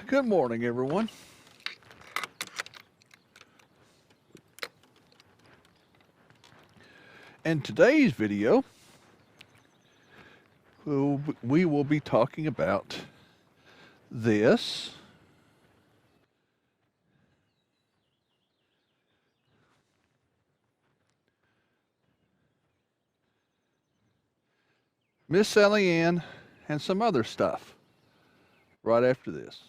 Good morning, everyone. In today's video, we will be talking about this. Miss Sally Ann and some other stuff right after this.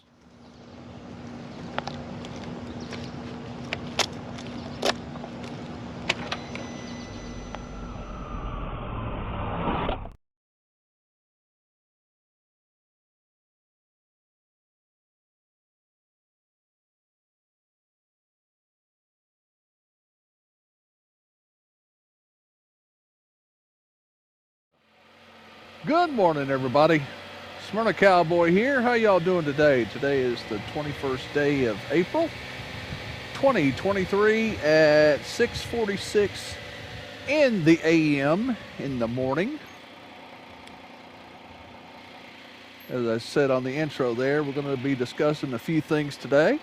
Good morning, everybody. Smyrna Cowboy here. How y'all doing today? Today is the 21st day of April, 2023 at 6:46 in the a.m. in the morning. As I said on the intro there, we're going to be discussing a few things today.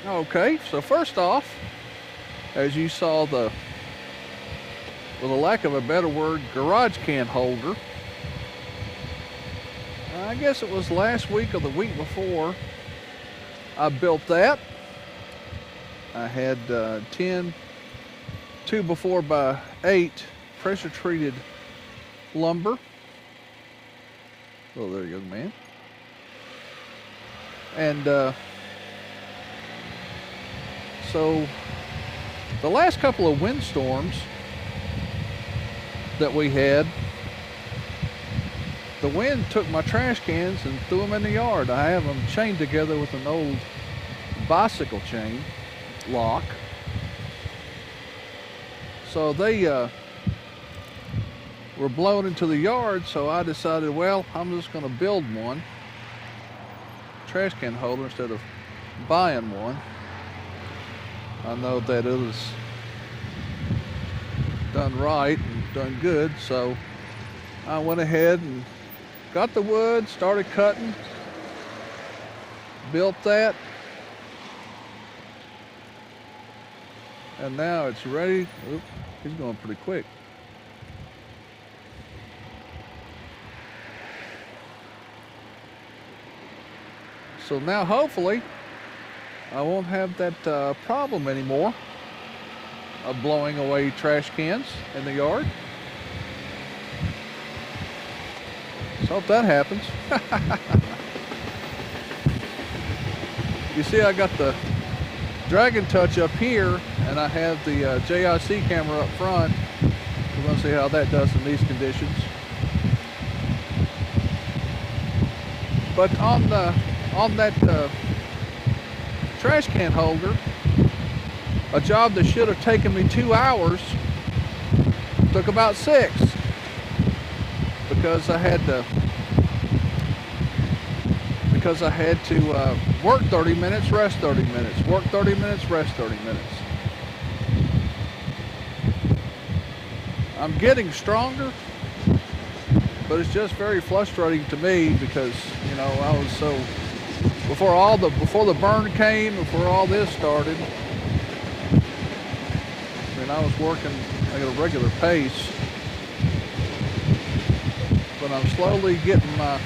Okay, so first off, as you saw with a lack of a better word, garage can holder. I guess it was last week or the week before I built that. I had 10 2x4x8 pressure treated lumber. Oh, there you go, man. And so the last couple of windstorms that we had, the wind took my trash cans and threw them in the yard. I have them chained together with an old bicycle chain lock. So they were blown into the yard, so I decided, well, I'm just going to build one trash can holder instead of buying one. I know that it was done right and done good, so I went ahead and got the wood, started cutting, built that, and now it's ready. Oop, he's going pretty quick. So now hopefully I won't have that problem anymore of blowing away trash cans in the yard. So hope that happens. You see, I got the Dragon Touch up here, and I have the JIC camera up front. We're going to see how that does in these conditions. But on that trash can holder, a job that should have taken me 2 hours took about 6, because I had to work 30 minutes, rest 30 minutes, work 30 minutes, rest 30 minutes. I'm getting stronger, but it's just very frustrating to me because, you know, I was so, before the burn came, before all this started, I mean, I was working at a regular pace, but I'm slowly getting my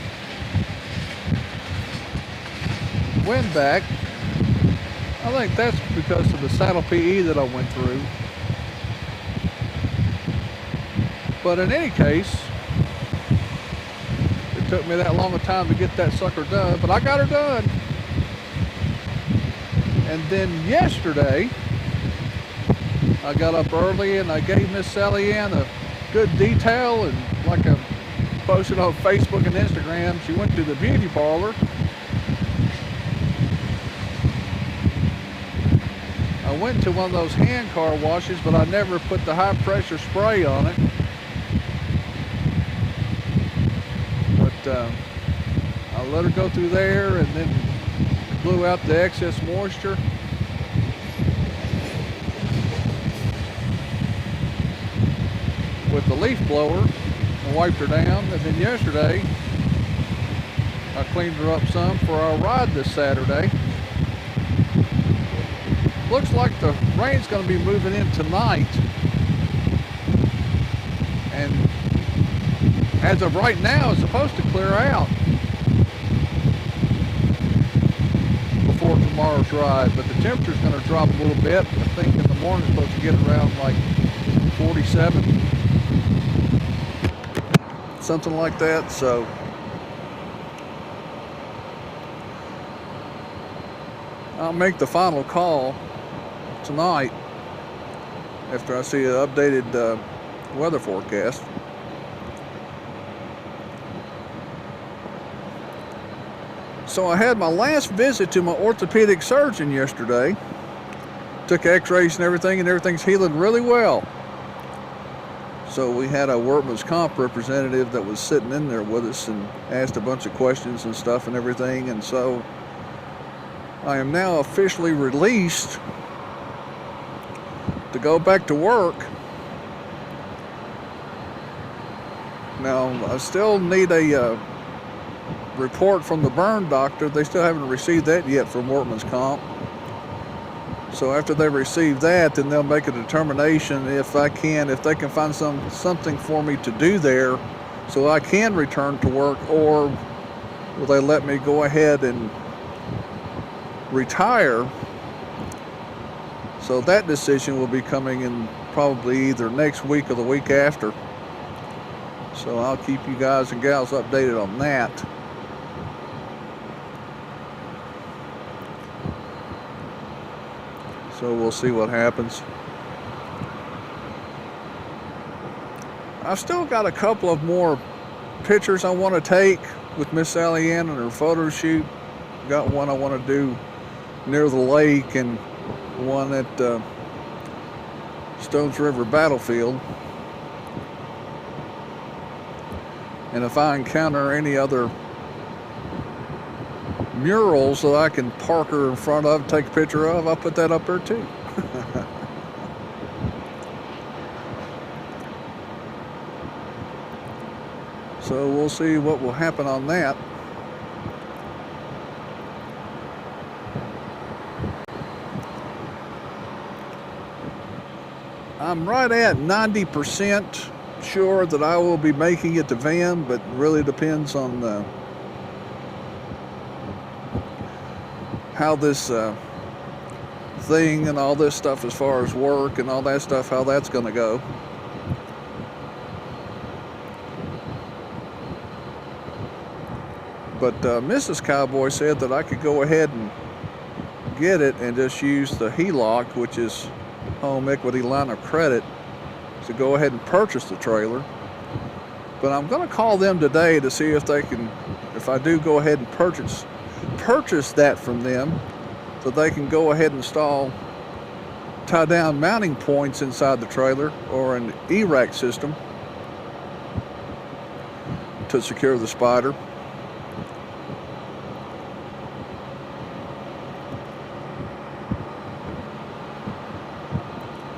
wind back. I think that's because of the saddle PE that I went through. But in any case, it took me that long a time to get that sucker done, but I got her done. And then yesterday, I got up early and I gave Miss Sally Ann a good detail, and like I posted on Facebook and Instagram, she went to the beauty parlor. I went to one of those hand car washes, but I never put the high pressure spray on it. But I let her go through there and then blew out the excess moisture. with the leaf blower and wiped her down. And then yesterday, I cleaned her up some for our ride this Saturday. Looks like the rain's going to be moving in tonight. And as of right now, it's supposed to clear out before tomorrow's ride. But the temperature's going to drop a little bit. I think in the morning it's supposed to get around like 47. Something like that. So I'll make the final call tonight after I see an updated weather forecast. So I had my last visit to my orthopedic surgeon yesterday. Took x-rays and everything's healing really well. So we had a workman's comp representative that was sitting in there with us and asked a bunch of questions and stuff and everything. And so I am now officially released to go back to work. Now, I still need a report from the burn doctor. They still haven't received that yet from workman's comp. So after they receive that, then they'll make a determination if they can find something for me to do there so I can return to work, or will they let me go ahead and retire. So that decision will be coming in probably either next week or the week after. So I'll keep you guys and gals updated on that. So we'll see what happens. I've still got a couple of more pictures I want to take with Miss Sally Ann and her photo shoot. Got one I want to do near the lake and one at Stones River Battlefield. And if I encounter any other murals that I can park her in front of, take a picture of, I'll put that up there too. So we'll see what will happen on that. I'm right at 90% sure that I will be making it to Van, but really depends on how this thing and all this stuff as far as work and all that stuff, how that's going to go. But Mrs. Cowboy said that I could go ahead and get it and just use the HELOC, which is Home Equity Line of Credit, to go ahead and purchase the trailer. But I'm going to call them today to see if they can, if I do go ahead and purchase that from them, so they can go ahead and install tie down mounting points inside the trailer or an E-rack system to secure the Spider.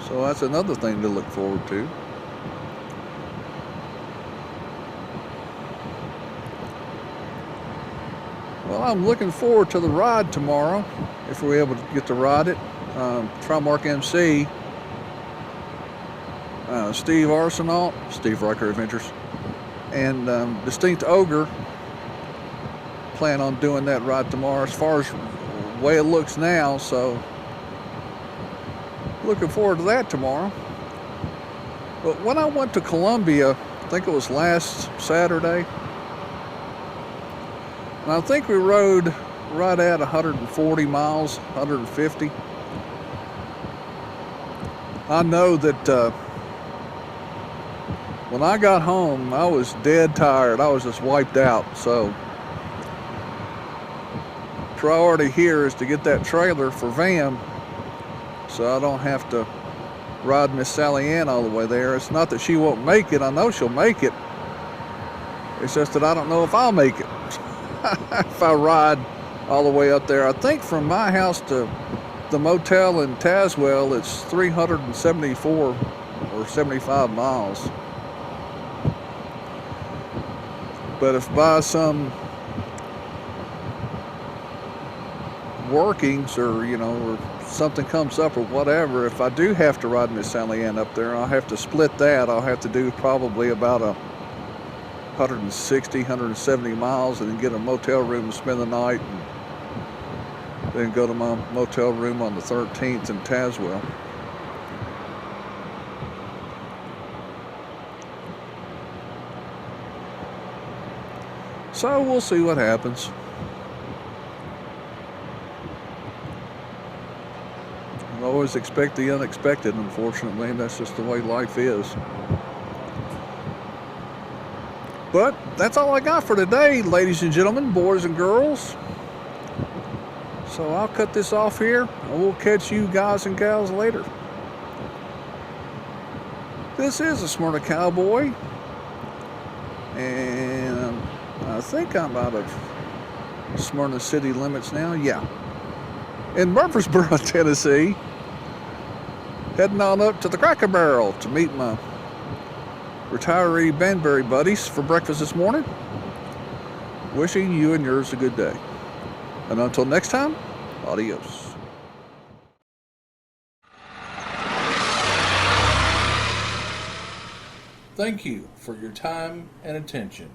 So that's another thing to look forward to. Well, I'm looking forward to the ride tomorrow, if we're able to get to ride it. Trimark MC, Steve Arsenault, Steve Riker Adventures, and Distinct Ogre plan on doing that ride tomorrow as far as the way it looks now. So looking forward to that tomorrow. But when I went to Columbia, I think it was last Saturday, and I think we rode right at 140 miles, 150. I know that when I got home, I was dead tired. I was just wiped out. So priority here is to get that trailer for Van, so I don't have to ride Miss Sally Ann all the way there. It's not that she won't make it. I know she'll make it. It's just that I don't know if I'll make it if I ride all the way up there. I think from my house to the motel in Tazewell, it's 374 or 75 miles. But if by some workings or or something comes up or whatever, if I do have to ride Miss Sally Ann up there, I'll have to split that. I'll have to do probably about 160, 170 miles and then get a motel room to spend the night, and then go to my motel room on the 13th in Tazewell. So we'll see what happens. I always expect the unexpected, unfortunately, and that's just the way life is. But that's all I got for today, ladies and gentlemen, boys and girls. So I'll cut this off here, and we'll catch you guys and gals later. This is a Smyrna Cowboy, and I think I'm out of Smyrna city limits now. Yeah. In Murfreesboro, Tennessee. Heading on up to the Cracker Barrel to meet my retiree Banbury buddies for breakfast this morning. Wishing you and yours a good day. And until next time, adios. Thank you for your time and attention.